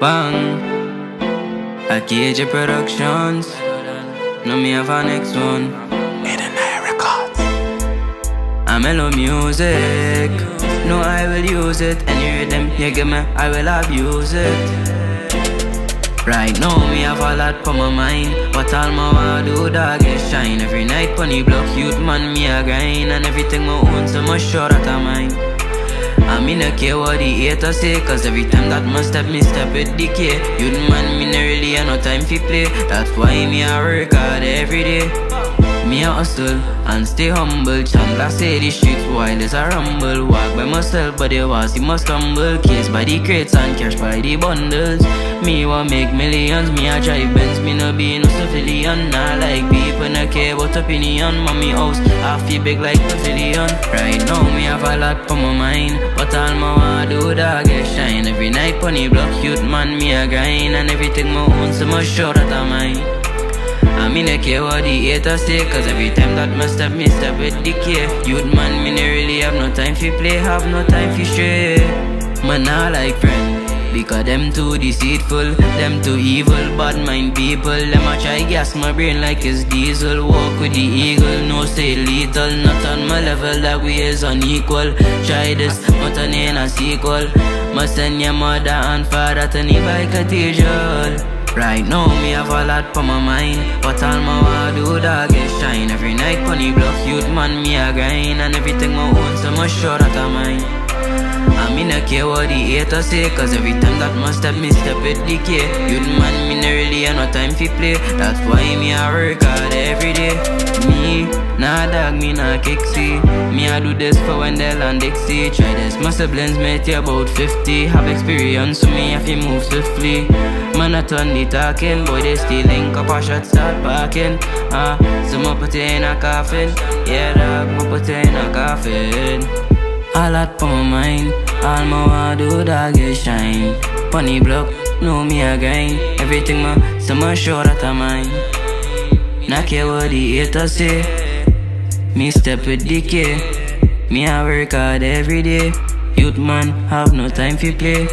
Bang, a KJ Productions. No me have a next one. Records. A mellow music. No, I will use it. Any rhythm you give me, I will abuse it. Right now, me have a lot on my mind. But all my wanna do, dog, is shine. Every night, pony block, youth man, me a grind. And everything my own, so much sure that I mine. I me no care what the haters say, cause every time that me step with decay. Youth man, me no really have no time fi play. That's why me a work hard every day. Me a hustle and stay humble. Chandler say the streets wild as a rumble. Walk by myself but they want see my stumble. Case by the crates and cash by the bundles. Me want make millions, me a drive Benz. Me no be no civilian. Nah like people no care about opinion. Mommy house I feel big like pavilion. Right now me have a lot on my mind. But all my wanna do dog get shine. Every night pony block youth man me a grind. And everything my own so much sure that I mine. I me no care what the haters say, cause every time that me step with decay. Youth man, me no really have no time fi play, have no time fi stray. Man not like friend, because them too deceitful, them too evil, bad mind people. Them a try gas my brain like it's diesel. Walk with the eagle, no stay lethal. Not on my level, that we is unequal. Try this, but I ain't a sequel. Must send your mother and father to need by cathedral. Right now, me have a lot on my mind. But all my wanna do, dog, is shine. Every night, pony block, youth man, me a grind. And everything my own, so much sure that I mine. I me no care what the haters say, cause every time that me step with decay. Youth man, me no really have no time fi play. That's why me a work hard every day. Me, nah dog, me nah kick see. Me a do this for Wendell and Dixie. Try this, my siblings mate you about 50. Have experience, so me have to move swiftly. Man a turn the talking, boy they still link up a shot start parking. So me put it in a coffin. Yeah dog, me put it in a coffin. A lot on my mind, all my wanna do dog is shine. Pony block, know me a grind. Everything so much sure that I mine. Not care what the haters say, me step with decay. Me a work hard every day. Youth man have no time fi play.